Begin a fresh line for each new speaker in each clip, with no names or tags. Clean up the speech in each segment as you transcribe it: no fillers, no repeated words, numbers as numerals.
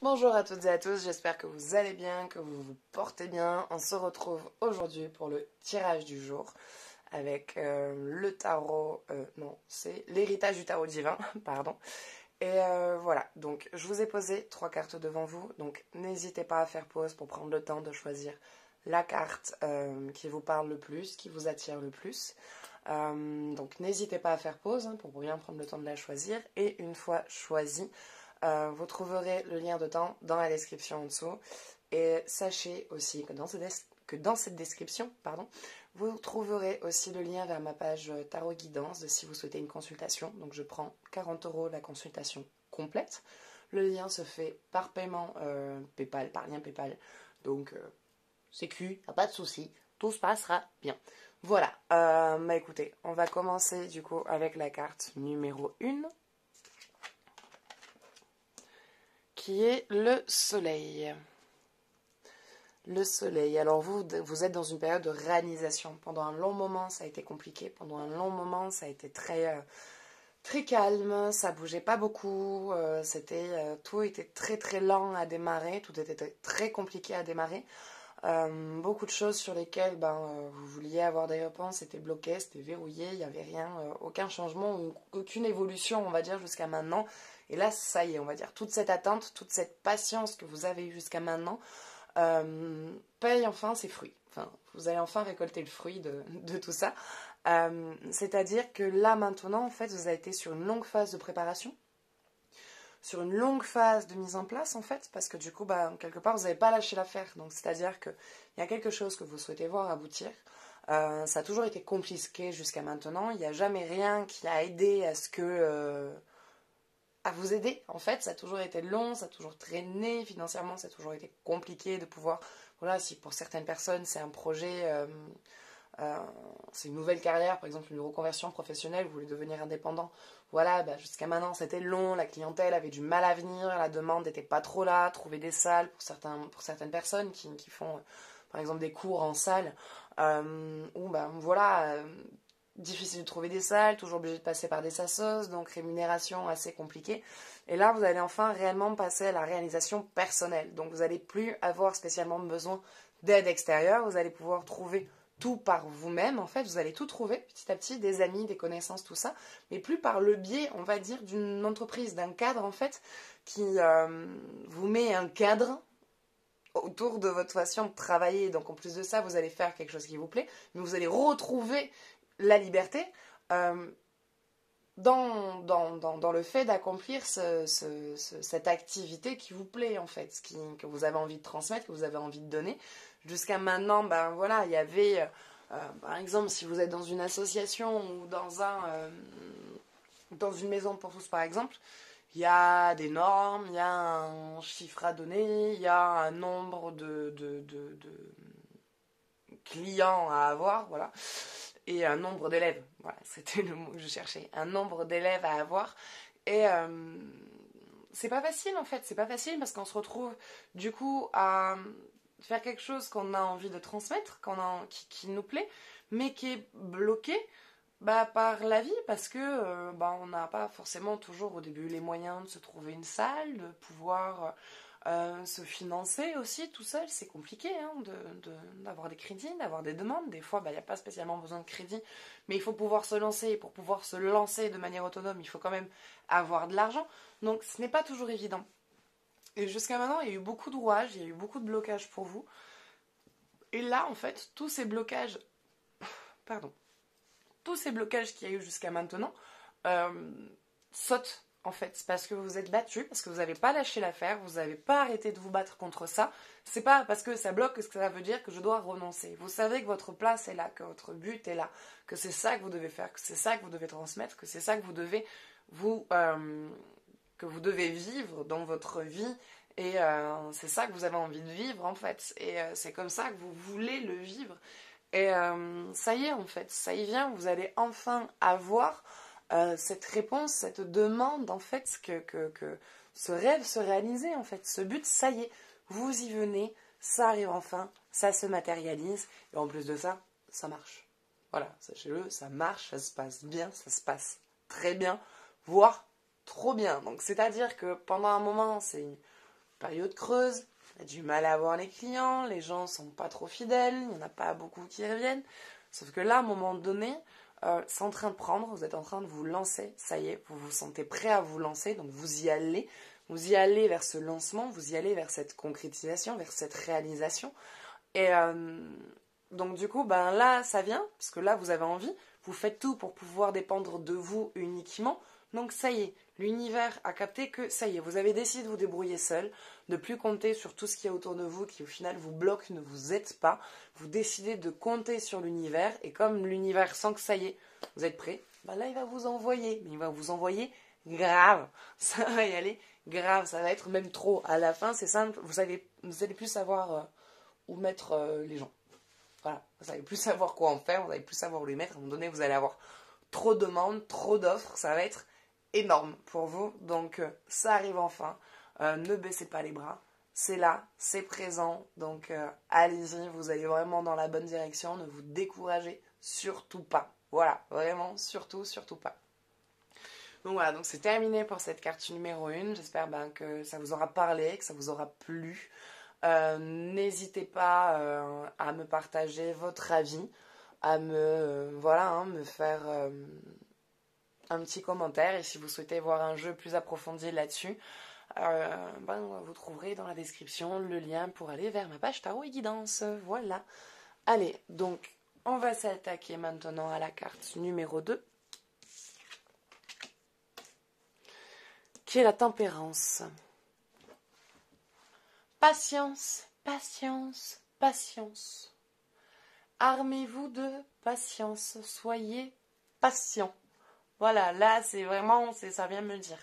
Bonjour à toutes et à tous, j'espère que vous allez bien, que vous vous portez bien. On se retrouve aujourd'hui pour le tirage du jour avec le tarot, non, c'est l'héritage du tarot divin, pardon. Et voilà, donc je vous ai posé 3 cartes devant vous, donc n'hésitez pas à faire pause pour prendre le temps de choisir la carte qui vous parle le plus, qui vous attire le plus. Donc n'hésitez pas à faire pause pour bien prendre le temps de la choisir. Et une fois choisie, vous trouverez le lien dans la description en dessous. Et sachez aussi que dans cette description, vous trouverez aussi le lien vers ma page Tarot Guidance si vous souhaitez une consultation. Donc je prends 40 € la consultation complète. Le lien se fait par paiement PayPal, par lien PayPal. Donc sécu, pas de souci, tout se passera bien. Voilà, écoutez, on va commencer du coup avec la carte numéro 1. Qui est le soleil. Le soleil. Alors vous êtes dans une période de réalisation. Pendant un long moment, ça a été compliqué. Pendant un long moment, ça a été très, très calme. Ça bougeait pas beaucoup. Tout était très très lent à démarrer. Tout était très compliqué à démarrer. Beaucoup de choses sur lesquelles vous vouliez avoir des réponses étaient bloquées, c'était verrouillé, il n'y avait rien, aucun changement, aucune évolution, on va dire, jusqu'à maintenant. Et là, ça y est, on va dire, toute cette attente, toute cette patience que vous avez eue jusqu'à maintenant paye enfin ses fruits. Enfin, vous allez enfin récolter le fruit de tout ça. C'est-à-dire que là, maintenant, en fait, vous avez été sur une longue phase de préparation, sur une longue phase de mise en place en fait, parce que du coup, quelque part, vous n'avez pas lâché l'affaire. Donc, c'est-à-dire qu'il y a quelque chose que vous souhaitez voir aboutir. Ça a toujours été compliqué jusqu'à maintenant. Il n'y a jamais rien qui a aidé à vous aider. En fait, ça a toujours été long, ça a toujours traîné financièrement, ça a toujours été compliqué de pouvoir. Voilà, si pour certaines personnes, c'est un projet. C'est une nouvelle carrière, par exemple une reconversion professionnelle, vous voulez devenir indépendant. Voilà, jusqu'à maintenant c'était long, la clientèle avait du mal à venir, la demande n'était pas trop là, trouver des salles pour certaines personnes qui font par exemple des cours en salle, difficile de trouver des salles, toujours obligé de passer par des sassos, donc rémunération assez compliquée. Et là, vous allez enfin réellement passer à la réalisation personnelle. Donc, vous n'allez plus avoir spécialement besoin d'aide extérieure. Vous allez pouvoir trouver tout par vous-même. En fait, vous allez tout trouver petit à petit, des amis, des connaissances, tout ça. Mais plus par le biais, on va dire, d'une entreprise, d'un cadre, en fait, qui vous met un cadre autour de votre façon de travailler. Donc, en plus de ça, vous allez faire quelque chose qui vous plaît, mais vous allez retrouver la liberté dans le fait d'accomplir cette activité qui vous plaît en fait, que vous avez envie de transmettre, que vous avez envie de donner. Jusqu'à maintenant, voilà, il y avait, par exemple, si vous êtes dans une association ou dans une maison pour tous par exemple, il y a des normes, il y a un chiffre à donner, il y a un nombre de clients à avoir, voilà, et un nombre d'élèves. Voilà, c'était le mot que je cherchais. Un nombre d'élèves à avoir. Et c'est pas facile en fait. C'est pas facile parce qu'on se retrouve du coup à faire quelque chose qu'on a envie de transmettre, qui nous plaît, mais qui est bloqué par la vie parce que on n'a pas forcément toujours au début les moyens de se trouver une salle, de pouvoir se financer aussi tout seul. C'est compliqué d'avoir des crédits, d'avoir des demandes. Des fois, il n'y a pas spécialement besoin de crédit, mais il faut pouvoir se lancer. Et pour pouvoir se lancer de manière autonome, il faut quand même avoir de l'argent. Donc, ce n'est pas toujours évident. Et jusqu'à maintenant, il y a eu beaucoup de rouages, il y a eu beaucoup de blocages pour vous. Et là, en fait, tous ces blocages qu'il y a eu jusqu'à maintenant sautent en fait. C'est parce que vous vous êtes battu, parce que vous n'avez pas lâché l'affaire, vous n'avez pas arrêté de vous battre contre ça. C'est pas parce que ça bloque que ça veut dire que je dois renoncer. Vous savez que votre place est là, que votre but est là, que c'est ça que vous devez faire, que c'est ça que vous devez transmettre, que c'est ça que vous devez vivre dans votre vie. Et c'est ça que vous avez envie de vivre en fait. Et c'est comme ça que vous voulez le vivre. Et ça y est en fait, ça y vient, vous allez enfin avoir cette réponse, cette demande en fait, que ce rêve se réaliser en fait, ce but, ça y est, vous y venez, ça arrive enfin, ça se matérialise, et en plus de ça, ça marche. Voilà, sachez-le, ça marche, ça se passe bien, ça se passe très bien, voire trop bien. Donc c'est-à-dire que pendant un moment, c'est période creuse, il y a du mal à avoir les clients, les gens sont pas trop fidèles, il n'y en a pas beaucoup qui reviennent. Sauf que là, à un moment donné, c'est en train de prendre, vous êtes en train de vous lancer, ça y est, vous vous sentez prêt à vous lancer, donc vous y allez vers ce lancement, vous y allez vers cette concrétisation, vers cette réalisation. Et donc du coup, ben là, ça vient, parce que là, vous avez envie, vous faites tout pour pouvoir dépendre de vous uniquement. Donc ça y est, l'univers a capté que ça y est, vous avez décidé de vous débrouiller seul, de plus compter sur tout ce qui est autour de vous, qui au final vous bloque, ne vous aide pas. Vous décidez de compter sur l'univers, et comme l'univers sent que ça y est, vous êtes prêt, ben là il va vous envoyer, mais il va vous envoyer grave. Ça va y aller grave, ça va être même trop. À la fin, c'est simple, vous allez plus savoir où mettre les gens. Voilà, vous n'allez plus savoir quoi en faire, vous n'allez plus savoir où les mettre. À un moment donné, vous allez avoir trop de demandes, trop d'offres, ça va être énorme pour vous. Donc, ça arrive enfin. Ne baissez pas les bras. C'est là, c'est présent. Donc, allez-y, vous allez vraiment dans la bonne direction. Ne vous découragez surtout pas. Voilà, vraiment, surtout, surtout pas. Donc voilà, donc c'est terminé pour cette carte numéro 1. J'espère que ça vous aura parlé, que ça vous aura plu. N'hésitez pas à me partager votre avis, à me faire un petit commentaire. Et si vous souhaitez voir un jeu plus approfondi là-dessus, vous trouverez dans la description le lien pour aller vers ma page tarot et guidance. Voilà. Allez, donc on va s'attaquer maintenant à la carte numéro 2, qui est la tempérance. Patience, patience, patience. Armez-vous de patience, soyez patient. Voilà, là c'est vraiment, ça vient me dire.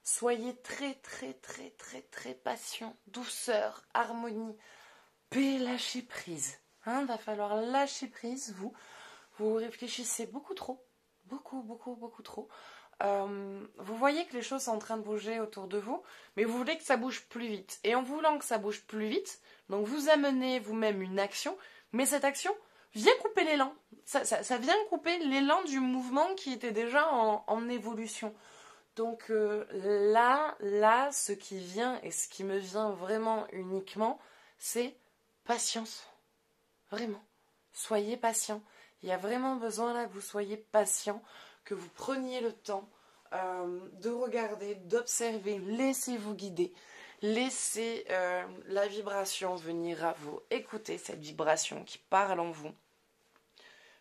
Soyez très très très très très patient, douceur, harmonie, paix, lâcher prise. Va falloir lâcher prise, vous réfléchissez beaucoup trop, beaucoup trop. Vous voyez que les choses sont en train de bouger autour de vous, mais vous voulez que ça bouge plus vite. Et en voulant que ça bouge plus vite, donc vous amenez vous-même une action, mais cette action vient couper l'élan. Ça vient couper l'élan du mouvement qui était déjà en évolution. Donc là, ce qui vient et ce qui me vient vraiment uniquement, c'est patience. Vraiment. Soyez patient. Il y a vraiment besoin là que vous soyez patient, que vous preniez le temps de regarder, d'observer, laissez-vous guider, laissez la vibration venir à vous, écoutez cette vibration qui parle en vous,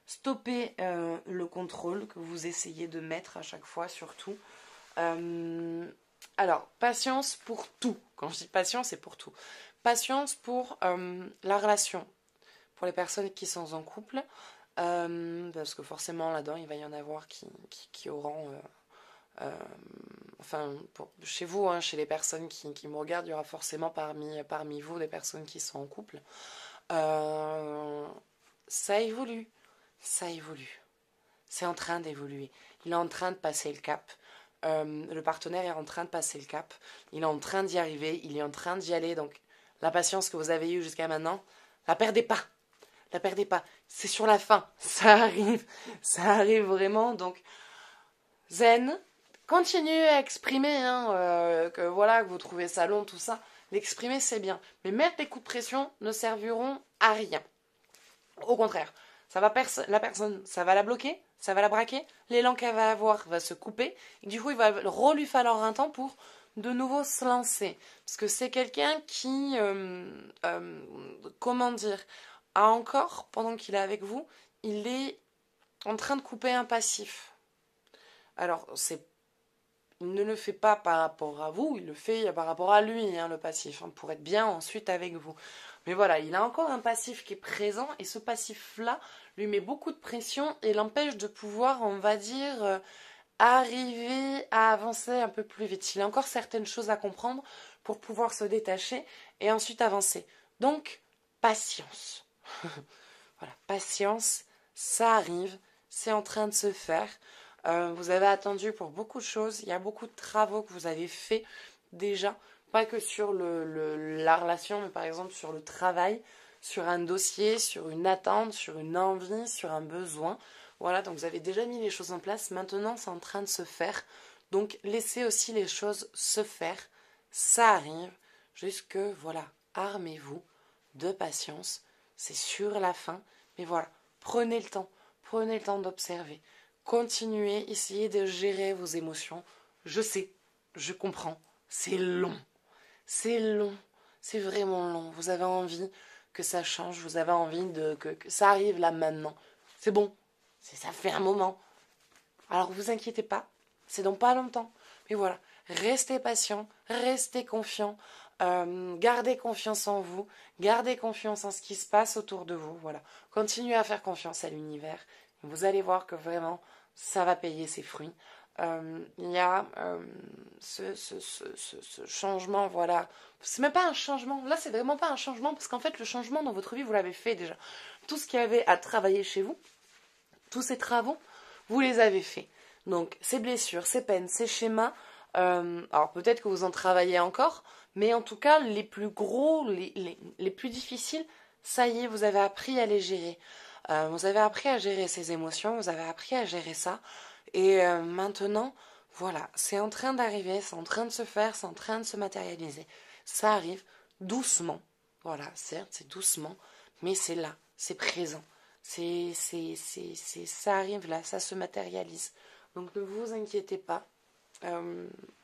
stoppez le contrôle que vous essayez de mettre à chaque fois surtout. Alors, patience pour tout. Quand je dis patience, c'est pour tout. Patience pour la relation, pour les personnes qui sont en couple, parce que forcément là-dedans il va y en avoir qui auront chez vous, chez les personnes qui me regardent, il y aura forcément parmi vous des personnes qui sont en couple. Ça évolue, c'est en train d'évoluer, il est en train de passer le cap. Le partenaire est en train de passer le cap, il est en train d'y arriver, il est en train d'y aller. Donc la patience que vous avez eue jusqu'à maintenant, la perdez pas, c'est sur la fin, ça arrive vraiment. Donc zen, continuez à exprimer que vous trouvez ça long, tout ça, l'exprimer c'est bien, mais mettre des coups de pression ne serviront à rien. Au contraire, la personne, ça va la bloquer, ça va la braquer, l'élan qu'elle va avoir va se couper, et du coup il va lui falloir un temps pour de nouveau se lancer. Parce que c'est quelqu'un qui, a encore, pendant qu'il est avec vous, il est en train de couper un passif. Alors, il ne le fait pas par rapport à vous, il le fait par rapport à lui, le passif, pour être bien ensuite avec vous. Mais voilà, il a encore un passif qui est présent, et ce passif-là lui met beaucoup de pression et l'empêche de pouvoir, on va dire, arriver à avancer un peu plus vite. Il a encore certaines choses à comprendre pour pouvoir se détacher et ensuite avancer. Donc, patience. Voilà, patience, ça arrive, c'est en train de se faire. Vous avez attendu pour beaucoup de choses, il y a beaucoup de travaux que vous avez fait déjà, pas que sur la relation, mais par exemple sur le travail, sur un dossier, sur une attente, sur une envie, sur un besoin. Voilà, donc vous avez déjà mis les choses en place, maintenant c'est en train de se faire. Donc laissez aussi les choses se faire, ça arrive, Juste que, voilà, armez-vous de patience. C'est sur la fin. Mais voilà, prenez le temps d'observer. Continuez, essayez de gérer vos émotions. Je sais, je comprends, c'est long. C'est long, c'est vraiment long. Vous avez envie que ça change, vous avez envie que ça arrive là maintenant. C'est bon, ça fait un moment. Alors vous inquiétez pas, c'est dans pas longtemps. Mais voilà, restez patient, restez confiant, gardez confiance en vous, gardez confiance en ce qui se passe autour de vous. Voilà, continuez à faire confiance à l'univers. Vous allez voir que vraiment, ça va payer ses fruits. Il y a ce changement, voilà. C'est même pas un changement. Là, c'est vraiment pas un changement parce qu'en fait, le changement dans votre vie, vous l'avez fait déjà. Tout ce qu'il y avait à travailler chez vous, tous ces travaux, vous les avez faits. Donc, ces blessures, ces peines, ces schémas, alors peut-être que vous en travaillez encore, mais en tout cas, les plus gros, les plus difficiles, ça y est, vous avez appris à les gérer. Vous avez appris à gérer ces émotions, vous avez appris à gérer ça. Et maintenant, voilà, c'est en train d'arriver, c'est en train de se faire, c'est en train de se matérialiser. Ça arrive doucement. Voilà, certes, c'est doucement, mais c'est là, c'est présent. Ça arrive là, ça se matérialise. Donc ne vous inquiétez pas,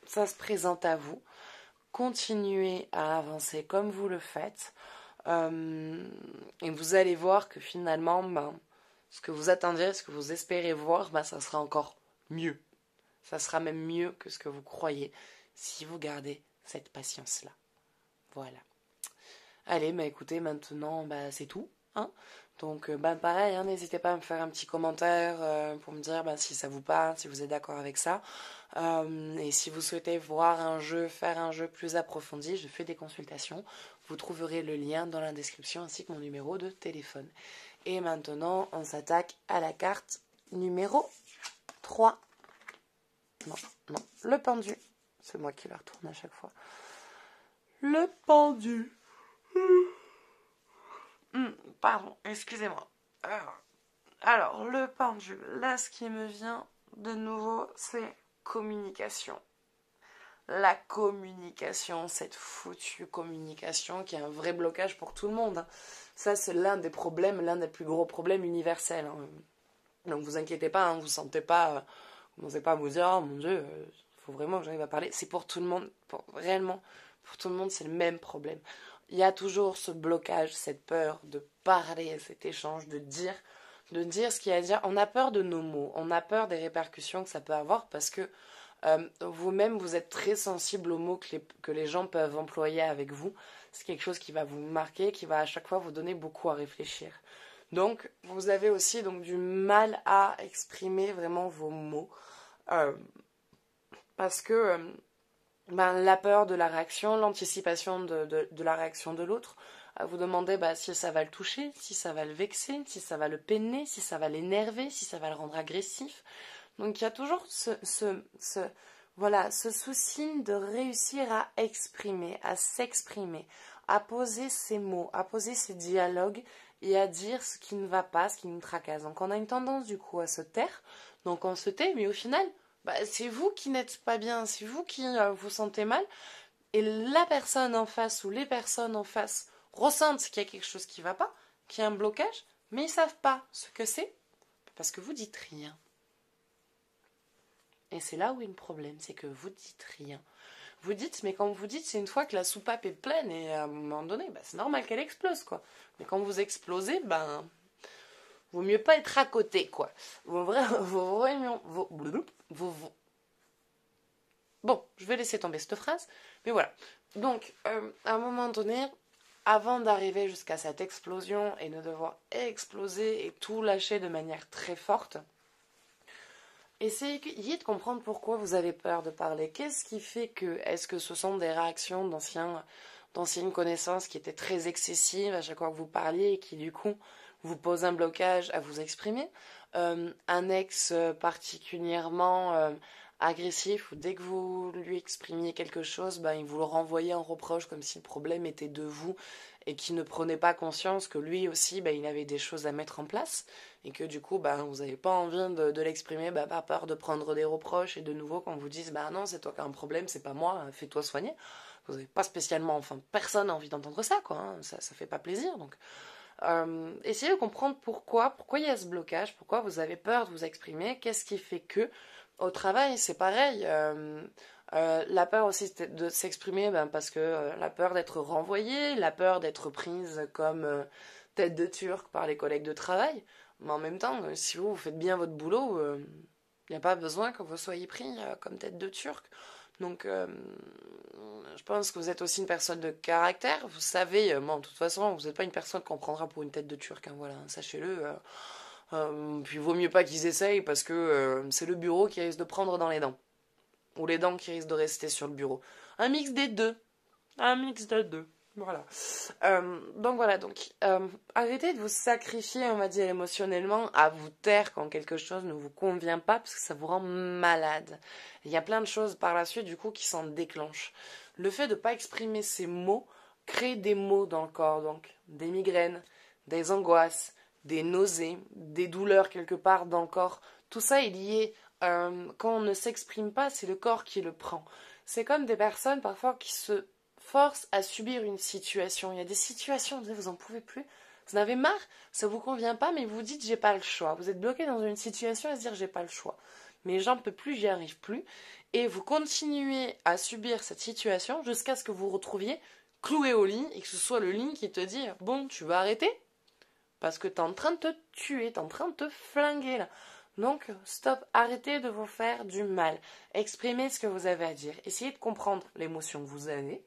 ça se présente à vous. Continuez à avancer comme vous le faites. Et vous allez voir que finalement, ce que vous attendiez, ce que vous espérez voir, ça sera encore mieux. Ça sera même mieux que ce que vous croyez si vous gardez cette patience-là. Voilà. Allez, écoutez, maintenant, c'est tout. Hein. Donc, pareil, hein, n'hésitez pas à me faire un petit commentaire pour me dire si ça vous parle, si vous êtes d'accord avec ça. Et si vous souhaitez voir un jeu, faire un jeu plus approfondi, je fais des consultations. Vous trouverez le lien dans la description ainsi que mon numéro de téléphone. Et maintenant, on s'attaque à la carte numéro 3. Non, le pendu. C'est moi qui la retourne à chaque fois. Le pendu. Pardon, excusez-moi. Alors, le pendu. Là, ce qui me vient de nouveau, c'est communication. La communication, cette foutue communication qui est un vrai blocage pour tout le monde. Ça, c'est l'un des problèmes, l'un des plus gros problèmes universels. Donc, vous inquiétez pas, vous sentez pas, vous n'osez pas vous dire, oh mon Dieu, faut vraiment que j'arrive à parler. C'est pour tout le monde, réellement, pour tout le monde, c'est le même problème. Il y a toujours ce blocage, cette peur de parler, cet échange, de dire ce qu'il y a à dire. On a peur de nos mots, on a peur des répercussions que ça peut avoir parce que vous-même, vous êtes très sensible aux mots que les gens peuvent employer avec vous. C'est quelque chose qui va vous marquer, qui va à chaque fois vous donner beaucoup à réfléchir. Donc, vous avez aussi du mal à exprimer vraiment vos mots. Parce que la peur de la réaction, l'anticipation de la réaction de l'autre, vous demandez si ça va le toucher, si ça va le vexer, si ça va le peiner, si ça va l'énerver, si ça va le rendre agressif. Donc il y a toujours ce souci de réussir à exprimer, à s'exprimer, à poser ses mots, à poser ses dialogues et à dire ce qui ne va pas, ce qui nous tracasse. Donc on a une tendance du coup à se taire, donc on se tait, mais au final, c'est vous qui n'êtes pas bien, c'est vous qui vous sentez mal, et la personne en face ou les personnes en face ressentent qu'il y a quelque chose qui ne va pas, qu'il y a un blocage, mais ils ne savent pas ce que c'est, parce que vous dites rien. Et c'est là où il y a le problème, c'est que vous dites rien. Vous dites, mais quand vous dites, c'est une fois que la soupape est pleine, et à un moment donné, c'est normal qu'elle explose, quoi. Mais quand vous explosez, vaut mieux pas être à côté, quoi. Bon, je vais laisser tomber cette phrase, mais voilà. Donc, à un moment donné, avant d'arriver jusqu'à cette explosion et de devoir exploser et tout lâcher de manière très forte, essayez de comprendre pourquoi vous avez peur de parler. Qu'est-ce qui fait que... Est-ce que ce sont des réactions d'anciennes connaissances qui étaient très excessives à chaque fois que vous parliez et qui, du coup, vous posent un blocage à vous exprimer un ex particulièrement agressif, où dès que vous lui exprimiez quelque chose, il vous le renvoyait en reproche comme si le problème était de vous et qu'il ne prenait pas conscience que lui aussi, il avait des choses à mettre en place et que du coup, vous n'avez pas envie de l'exprimer par peur de prendre des reproches et de nouveau qu'on vous dise non, c'est toi qui as un problème, c'est pas moi, fais-toi soigner. Vous n'avez pas spécialement, enfin, personne n'a envie d'entendre ça, quoi. Hein. Ça fait pas plaisir, donc. Essayez de comprendre pourquoi il y a ce blocage, pourquoi vous avez peur de vous exprimer, qu'est-ce qui fait que. Au travail, c'est pareil. La peur aussi de s'exprimer, parce que la peur d'être renvoyée, la peur d'être prise comme tête de turc par les collègues de travail. Mais en même temps, si vous faites bien votre boulot, il n'y a pas besoin que vous soyez pris comme tête de turc. Donc, je pense que vous êtes aussi une personne de caractère. Vous savez, de toute façon, vous n'êtes pas une personne qu'on prendra pour une tête de turc. Hein, voilà, sachez-le. Puis, vaut mieux pas qu'ils essayent parce que c'est le bureau qui risque de prendre dans les dents. Ou les dents qui risquent de rester sur le bureau. Un mix des deux. Un mix des deux. Voilà. Donc arrêtez de vous sacrifier, on va dire, émotionnellement, à vous taire quand quelque chose ne vous convient pas, parce que ça vous rend malade. Il y a plein de choses par la suite, du coup, qui s'en déclenchent. Le fait de ne pas exprimer ces mots crée des maux dans le corps, donc des migraines, des angoisses, des nausées, des douleurs quelque part dans le corps. Tout ça est lié. Quand on ne s'exprime pas, c'est le corps qui le prend. C'est comme des personnes parfois qui se force à subir une situation. Il y a des situations, vous en pouvez plus, vous en avez marre, ça vous convient pas, mais vous dites j'ai pas le choix. Vous êtes bloqué dans une situation à se dire j'ai pas le choix. Mais j'en peux plus, j'y arrive plus. Et vous continuez à subir cette situation jusqu'à ce que vous vous retrouviez cloué au lit et que ce soit le lit qui te dit bon, tu vas arrêter parce que t'es en train de te tuer, t'es en train de te flinguer là. Donc, stop, arrêtez de vous faire du mal. Exprimez ce que vous avez à dire. Essayez de comprendre l'émotion que vous avez.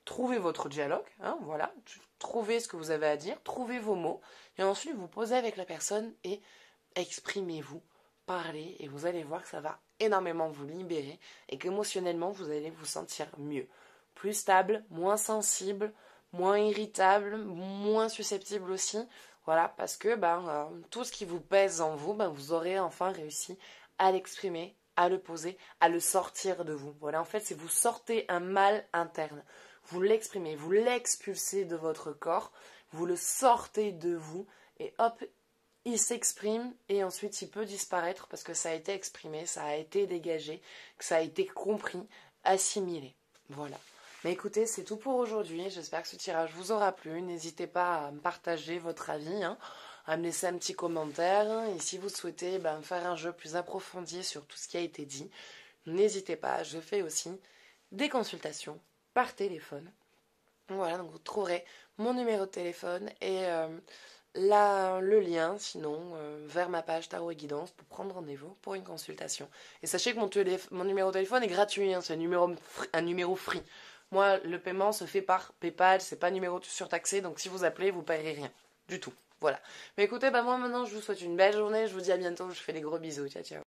Trouvez votre dialogue, hein, voilà, trouvez ce que vous avez à dire, trouvez vos mots, et ensuite vous posez avec la personne et exprimez-vous, parlez, et vous allez voir que ça va énormément vous libérer, et qu'émotionnellement vous allez vous sentir mieux, plus stable, moins sensible, moins irritable, moins susceptible aussi, voilà, parce que tout ce qui vous pèse en vous, vous aurez enfin réussi à l'exprimer, à le poser, à le sortir de vous. Voilà, en fait, c'est vous sortez un mal interne. Vous l'exprimez, vous l'expulsez de votre corps, vous le sortez de vous, et hop, il s'exprime, et ensuite il peut disparaître parce que ça a été exprimé, ça a été dégagé, que ça a été compris, assimilé. Voilà. Mais écoutez, c'est tout pour aujourd'hui. J'espère que ce tirage vous aura plu. N'hésitez pas à me partager votre avis, à me laisser un petit commentaire. Et si vous souhaitez faire un jeu plus approfondi sur tout ce qui a été dit, n'hésitez pas. Je fais aussi des consultations par téléphone. Voilà, donc vous trouverez mon numéro de téléphone et le lien, sinon, vers ma page Tarot et Guidance pour prendre rendez-vous pour une consultation. Et sachez que mon numéro de téléphone est gratuit, c'est un numéro free. Moi, le paiement se fait par PayPal, c'est pas numéro surtaxé, donc si vous appelez, vous ne paierez rien. Du tout. Voilà. Mais écoutez, moi maintenant, je vous souhaite une belle journée, je vous dis à bientôt, je vous fais des gros bisous. Ciao, ciao.